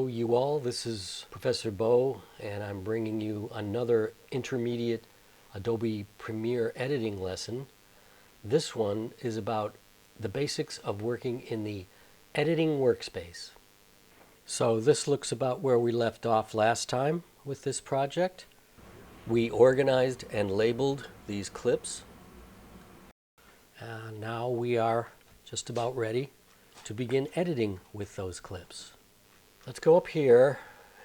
Hello you all, this is Professor Bo and I'm bringing you another intermediate Adobe Premiere editing lesson. This one is about the basics of working in the editing workspace. So this looks about where we left off last time with this project. We organized and labeled these clips. And now we are just about ready to begin editing with those clips. Let's go up here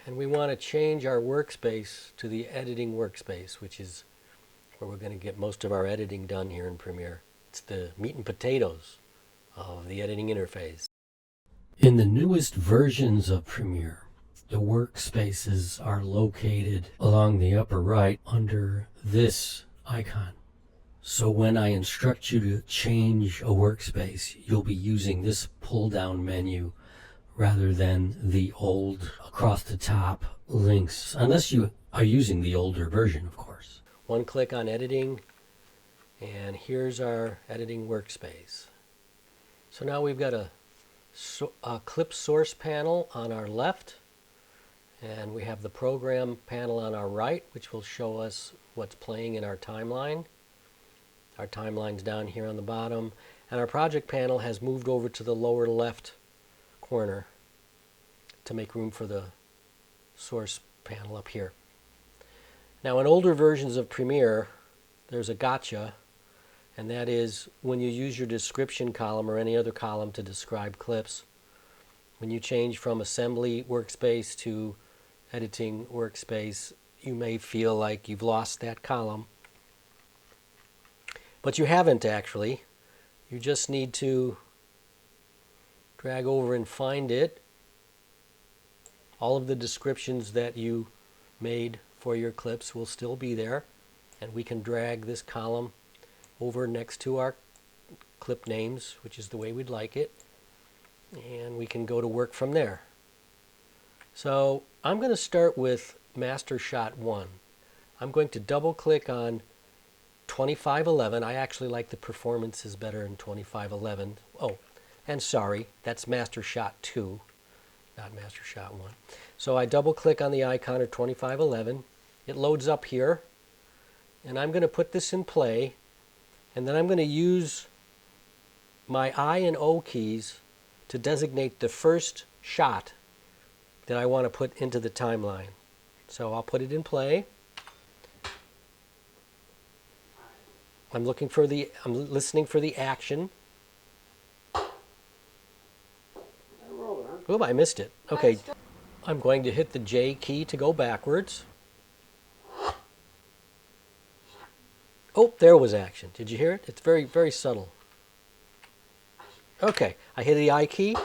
and we want to change our workspace to the editing workspace, which is where we're going to get most of our editing done here in Premiere. It's the meat and potatoes of the editing interface. In the newest versions of Premiere, the workspaces are located along the upper right under this icon. So when I instruct you to change a workspace, you'll be using this pull-down menu rather than the old across the top links, unless you are using the older version, of course. One click on editing, and here's our editing workspace. So now we've got a clip source panel on our left, and we have the program panel on our right, which will show us what's playing in our timeline. Our timeline's down here on the bottom, and our project panel has moved over to the lower left corner to make room for the source panel up here. Now in older versions of Premiere, there's a gotcha, and that is when you use your description column or any other column to describe clips, when you change from assembly workspace to editing workspace, you may feel like you've lost that column. But you haven't actually. You just need to drag over and find it. All of the descriptions that you made for your clips will still be there, and we can drag this column over next to our clip names, which is the way we'd like it, and we can go to work from there. So I'm going to start with Master Shot 1. I'm going to double click on 2511. I actually like the performances better in 2511. Oh, and sorry, that's Master Shot 2, not Master Shot 1. So I double click on the icon of 2511. It loads up here, and I'm going to put this in play, and then I'm going to use my I and O keys to designate the first shot that I want to put into the timeline. So I'll put it in play. I'm listening for the action. Oh, I missed it. Okay, I'm going to hit the J key to go backwards. Oh, there was action. Did you hear it? It's very, very subtle. Okay, I hit the I key.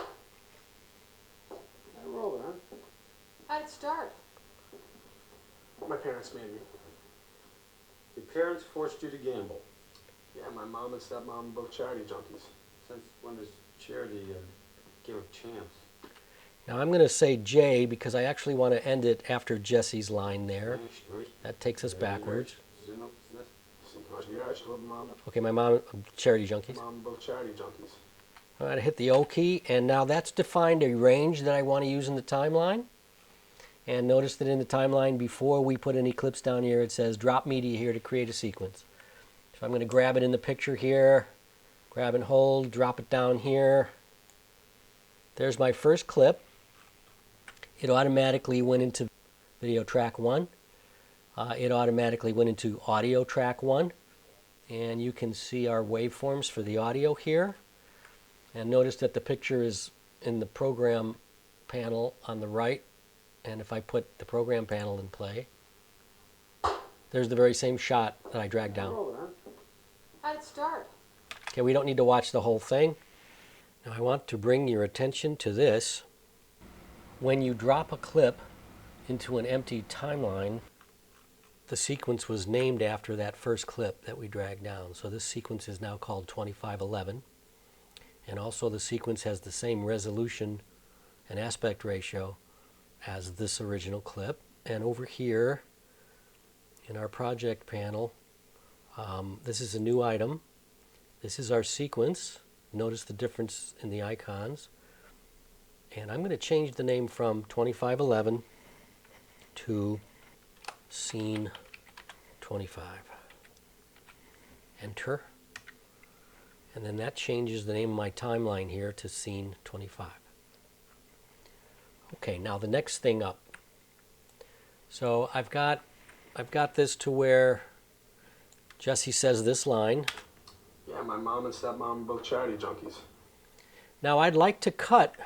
How'd it start? My parents made me. Your parents forced you to gamble. Yeah, my mom and stepmom both charity junkies. Since when does charity give a chance? Now I'm going to say J because I actually want to end it after Jesse's line there. That takes us backwards. Okay, my mom, charity junkies. Mom both charity junkies. All right, I hit the O key, and now that's defined a range that I want to use in the timeline. And notice that in the timeline, before we put any clips down here, it says drop media here to create a sequence. So I'm going to grab it in the picture here, grab and hold, drop it down here. There's my first clip. It automatically went into video track 1. It automatically went into audio track 1. And you can see our waveforms for the audio here. And notice that the picture is in the program panel on the right. And if I put the program panel in play, there's the very same shot that I dragged down. How'd it start? Okay, we don't need to watch the whole thing. Now I want to bring your attention to this. When you drop a clip into an empty timeline, the sequence was named after that first clip that we dragged down. So this sequence is now called 2511. And also the sequence has the same resolution and aspect ratio as this original clip. And over here in our project panel, this is a new item. This is our sequence. Notice the difference in the icons. And I'm going to change the name from 2511 to Scene 25. Enter. And then that changes the name of my timeline here to Scene 25. Okay, now the next thing up. So I've got this to where Jesse says this line. Yeah, my mom and stepmom are both charity junkies. Now I'd like to cut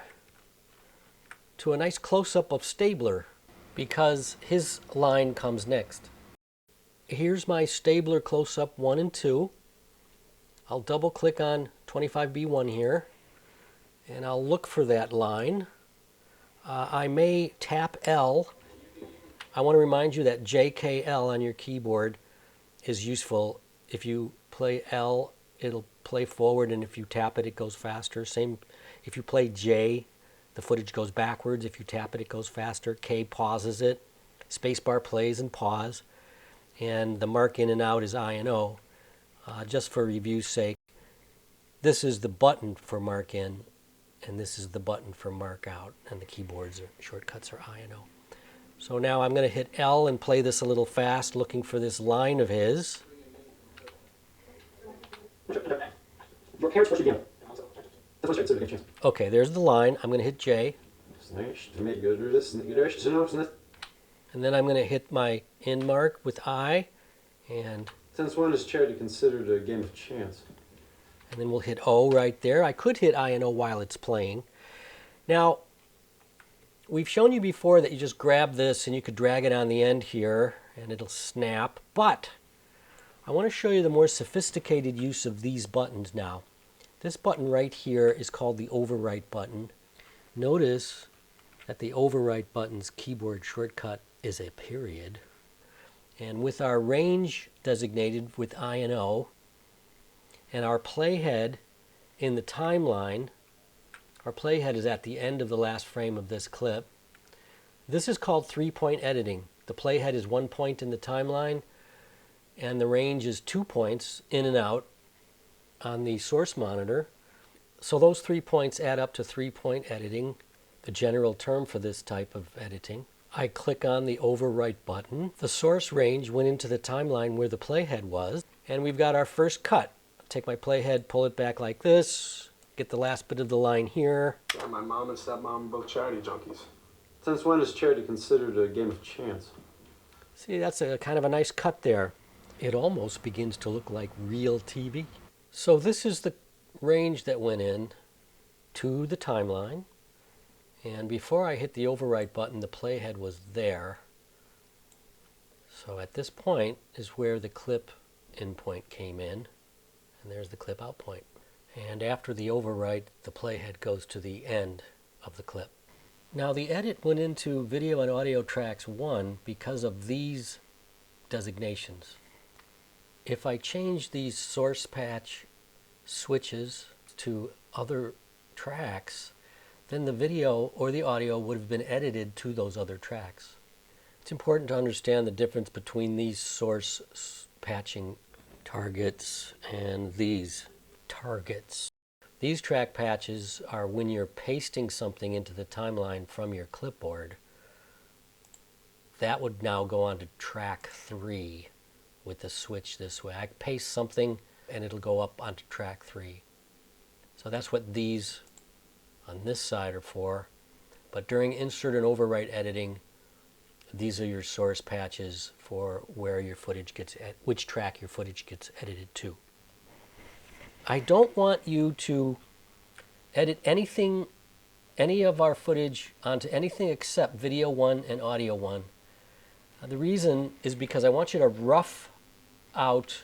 to a nice close-up of Stabler because his line comes next. Here's my Stabler close-up 1 and 2. I'll double-click on 25B1 here, and I'll look for that line. I may tap L. I want to remind you that JKL on your keyboard is useful. If you play L, it'll play forward, and if you tap it, it goes faster. Same if you play J, the footage goes backwards. If you tap it, it goes faster. K pauses it. Spacebar plays and pause. And the mark in and out is I and O. Just for review's sake, this is the button for mark in, and this is the button for mark out, and the keyboards or shortcuts are I and O. So now I'm going to hit L and play this a little fast, looking for this line of his. Okay, there's the line. I'm going to hit J. And then I'm going to hit my in mark with I, and Since when is charity considered a game of chance? then we'll hit O right there. I could hit I and O while it's playing. Now, we've shown you before that you just grab this and you could drag it on the end here and it'll snap, but I want to show you the more sophisticated use of these buttons now. This button right here is called the overwrite button. Notice that the overwrite button's keyboard shortcut is a period. And with our range designated with I and O, and our playhead in the timeline, our playhead is at the end of the last frame of this clip. This is called 3-point editing. The playhead is 1 point in the timeline, and the range is 2 points in and out on the source monitor. So those 3 points add up to 3-point editing, the general term for this type of editing. I click on the overwrite button. The source range went into the timeline where the playhead was, and we've got our first cut. Take my playhead, pull it back like this, get the last bit of the line here. Yeah, my mom and stepmom are both charity junkies. Since when is charity considered a game of chance? See, that's a kind of a nice cut there. It almost begins to look like real TV. So this is the range that went in to the timeline. And before I hit the overwrite button, the playhead was there. So at this point is where the clip in point came in. And there's the clip out point. And after the overwrite, the playhead goes to the end of the clip. Now the edit went into video and audio tracks 1 because of these designations. If I change these source patch switches to other tracks, then the video or the audio would have been edited to those other tracks. It's important to understand the difference between these source patching targets and these targets. These track patches are when you're pasting something into the timeline from your clipboard. That would now go on to track 3 with the switch this way. I paste something and it'll go up onto track 3. So that's what these on this side are for. But during insert and overwrite editing, these are your source patches for where your footage gets, which track your footage gets edited to. I don't want you to edit anything, any of our footage onto anything except video 1 and audio 1. The reason is because I want you to rough out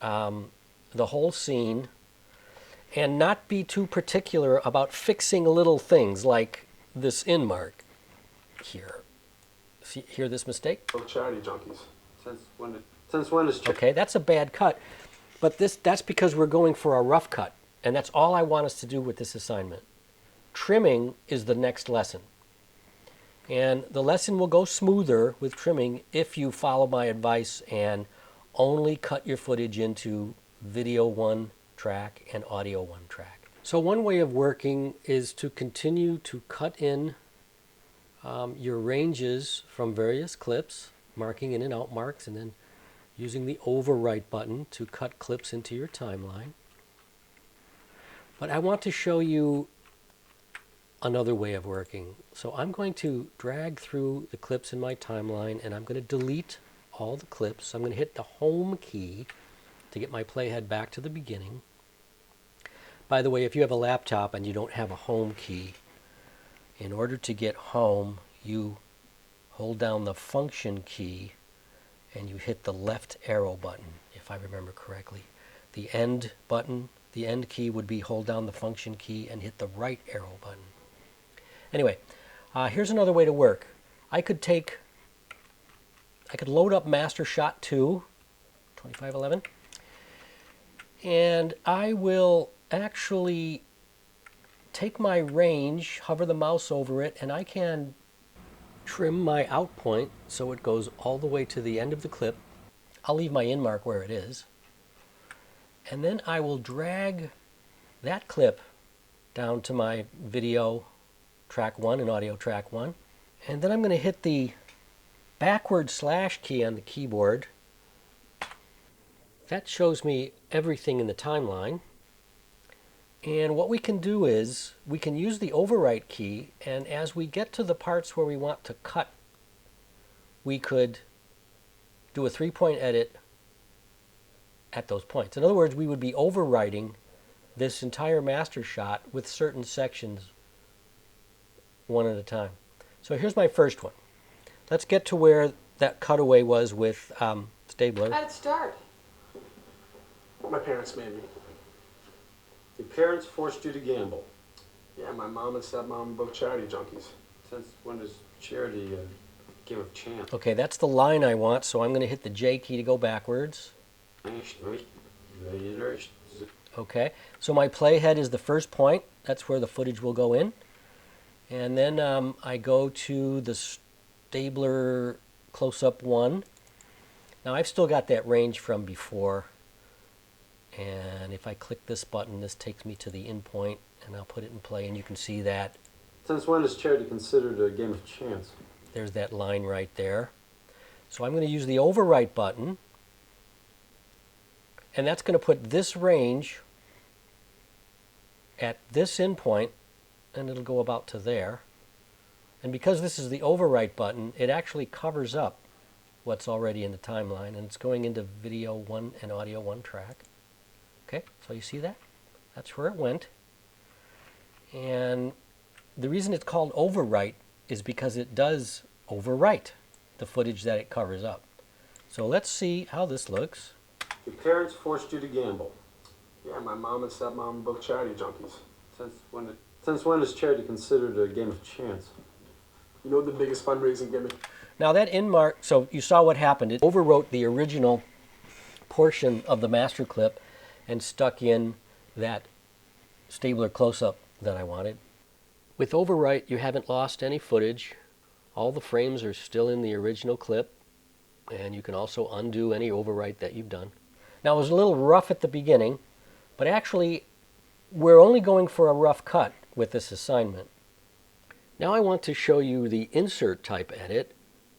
the whole scene and not be too particular about fixing little things like this in mark here. See, hear this mistake? Both charity junkies. Since when is charity? Okay, that's a bad cut. But that's because we're going for a rough cut. And that's all I want us to do with this assignment. Trimming is the next lesson. And the lesson will go smoother with trimming if you follow my advice and only cut your footage into video 1 track and audio 1 track. So one way of working is to continue to cut in your ranges from various clips, marking in and out marks, and then using the overwrite button to cut clips into your timeline. But I want to show you another way of working. So I'm going to drag through the clips in my timeline, and I'm going to delete all the clips. I'm going to hit the home key to get my playhead back to the beginning. By the way, if you have a laptop and you don't have a home key, in order to get home, you hold down the function key and you hit the left arrow button, if I remember correctly. The end button, the end key would be hold down the function key and hit the right arrow button. Anyway, here's another way to work. I could load up Master Shot 2, 2511, and I will actually take my range, hover the mouse over it, and I can trim my out point so it goes all the way to the end of the clip. I'll leave my in mark where it is. And then I will drag that clip down to my video track 1 and audio track 1. And then I'm going to hit the backward slash key on the keyboard. That shows me everything in the timeline. And what we can do is we can use the overwrite key, and as we get to the parts where we want to cut, we could do a 3-point edit at those points. In other words, we would be overwriting this entire master shot with certain sections one at a time. So here's my first one. Let's get to where that cutaway was with Stabler. How'd it start? My parents made me. Your parents forced you to gamble. Yeah, my mom and stepmom are both charity junkies. Since when does charity give a chance? Okay, that's the line I want, so I'm going to hit the J key to go backwards. Okay, so my playhead is the first point. That's where the footage will go in. And then I go to the Stabler close-up 1. Now I've still got that range from before. And if I click this button, this takes me to the in point, and I'll put it in play, and you can see that. Since when is charity considered a game of chance? There's that line right there. So I'm going to use the overwrite button, and that's going to put this range at this in point, and it'll go about to there. And because this is the overwrite button, it actually covers up what's already in the timeline, and it's going into video 1 and audio 1 track. Okay, so you see that? That's where it went. And the reason it's called overwrite is because it does overwrite the footage that it covers up. So let's see how this looks. Your parents forced you to gamble. Yeah, my mom and stepmom are both charity junkies. Since when is charity considered a game of chance? You know the biggest fundraising gimmick? Now that in mark, so you saw what happened. It overwrote the original portion of the master clip and stuck in that Stabler close-up that I wanted. With overwrite, you haven't lost any footage. All the frames are still in the original clip, and you can also undo any overwrite that you've done. Now, it was a little rough at the beginning, but actually, we're only going for a rough cut with this assignment. Now I want to show you the insert type edit,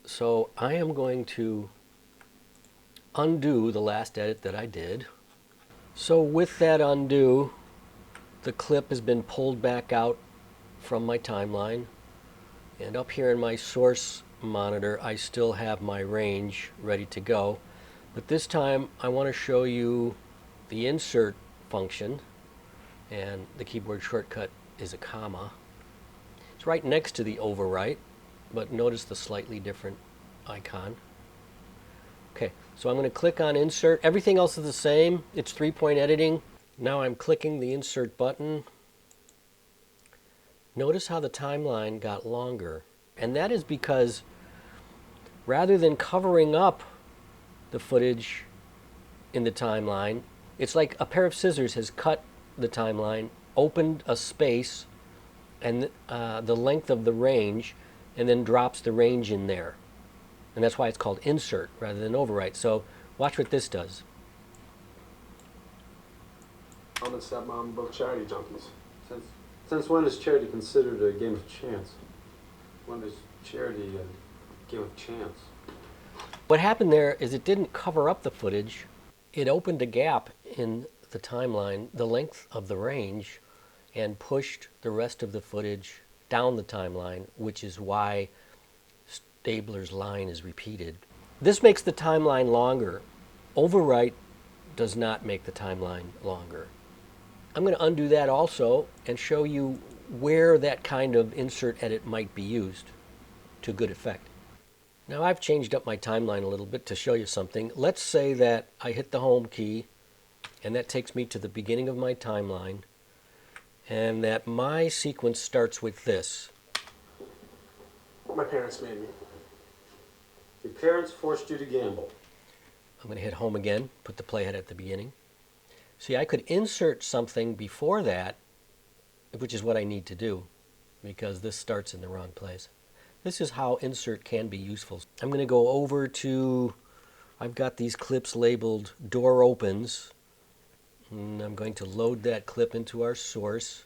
so I am going to undo the last edit that I did. So with that undo, the clip has been pulled back out from my timeline, and up here in my source monitor I still have my range ready to go, but this time I want to show you the insert function, and the keyboard shortcut is a comma. It's right next to the overwrite, but notice the slightly different icon. Okay, so I'm going to click on insert. Everything else is the same. It's 3-point editing. Now I'm clicking the insert button. Notice how the timeline got longer. And that is because rather than covering up the footage in the timeline, it's like a pair of scissors has cut the timeline, opened a space and the length of the range, and then drops the range in there. And that's why it's called insert rather than overwrite. So watch what this does. Mom and stepmom both charity junkies. Since when is charity considered a game of chance? When is charity a game of chance? What happened there is it didn't cover up the footage. It opened a gap in the timeline, the length of the range, and pushed the rest of the footage down the timeline, which is why Stabler's line is repeated. This makes the timeline longer. Overwrite does not make the timeline longer. I'm going to undo that also and show you where that kind of insert edit might be used to good effect. Now I've changed up my timeline a little bit to show you something. Let's say that I hit the home key and that takes me to the beginning of my timeline, and that my sequence starts with this. My parents made me. Your parents forced you to gamble. I'm going to hit home again, put the playhead at the beginning. See, I could insert something before that, which is what I need to do, because this starts in the wrong place. This is how insert can be useful. I'm going to go over to, I've got these clips labeled door opens, and I'm going to load that clip into our source.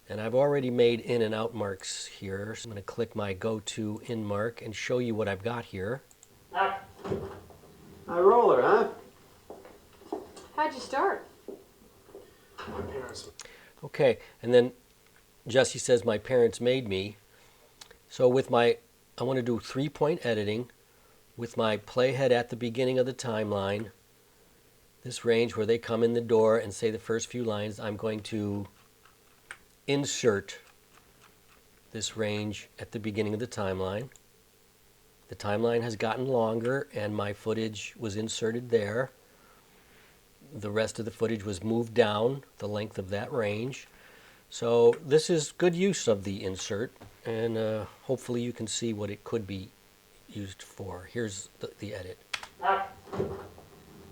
And I've already made in and out marks here. So I'm going to click my go to in mark and show you what I've got here. High roller, huh? How'd you start? My parents. Okay, and then Jesse says my parents made me. So with my, I want to do 3-point editing with my playhead at the beginning of the timeline. This range where they come in the door and say the first few lines, I'm going to insert this range at the beginning of the timeline. The timeline has gotten longer and my footage was inserted there. The rest of the footage was moved down the length of that range. So this is good use of the insert, and hopefully you can see what it could be used for. Here's the edit. High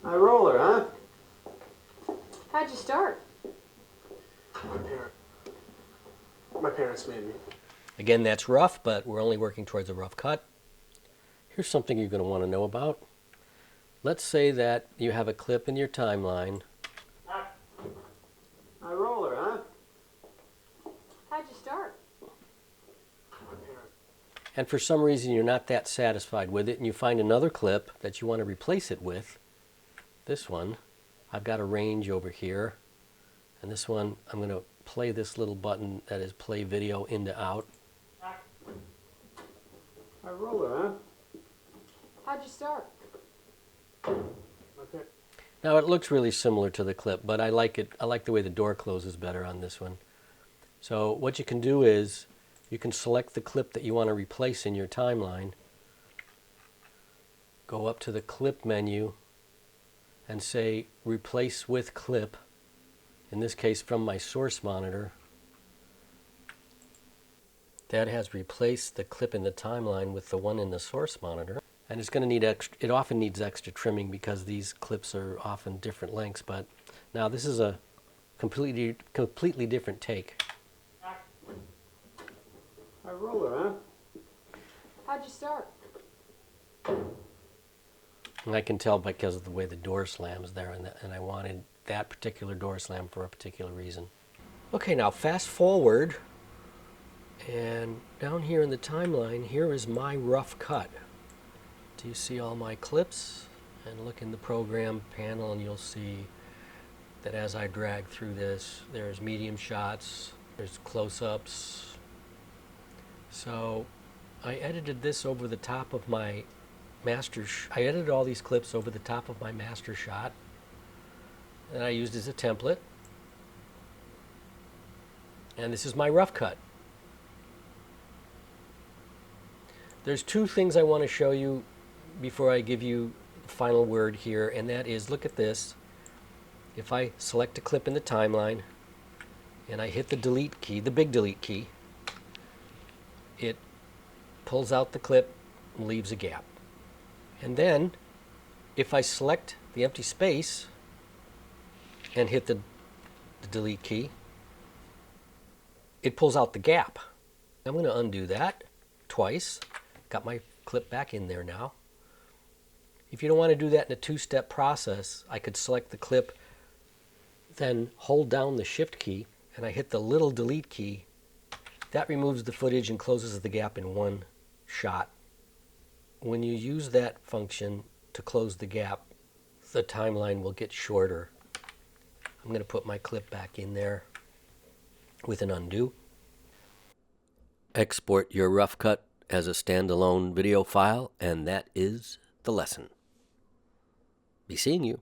roller, huh? How'd you start? My parents made me. Again, that's rough, but we're only working towards a rough cut. Here's something you're going to want to know about. Let's say that you have a clip in your timeline. High roller, huh? How'd you start? My parents. And for some reason you're not that satisfied with it, and you find another clip that you want to replace it with. This one, I've got a range over here, and this one I'm going to play this little button that is play video into out. High roller, huh? How'd you start? My parents. Now it looks really similar to the clip, but I like it. I like the way the door closes better on this one. So what you can do is you can select the clip that you want to replace in your timeline, go up to the clip menu and say replace with clip, in this case from my source monitor. That has replaced the clip in the timeline with the one in the source monitor. And it's going to need extra, it often needs extra trimming because these clips are often different lengths, but now this is a completely different take. High roller, huh? How'd you start? And I can tell because of the way the door slams there, and I wanted that particular door slam for a particular reason. Okay, now fast forward, and down here in the timeline, here is my rough cut. Do you see all my clips? And look in the program panel and you'll see that as I drag through this, there's medium shots, there's close-ups. So I edited this over the top of my I edited all these clips over the top of my master shot that I used as a template. And this is my rough cut. There's two things I want to show you before I give you the final word here, and that is, look at this. If I select a clip in the timeline and I hit the delete key, the big delete key, it pulls out the clip and leaves a gap. And then if I select the empty space and hit the delete key, it pulls out the gap. I'm going to undo that twice. Got my clip back in there now. If you don't want to do that in a two-step process, I could select the clip then hold down the Shift key and I hit the little delete key, that removes the footage and closes the gap in one shot. When you use that function to close the gap, the timeline will get shorter. I'm going to put my clip back in there with an undo. Export your rough cut as a standalone video file, and that is the lesson. Be seeing you.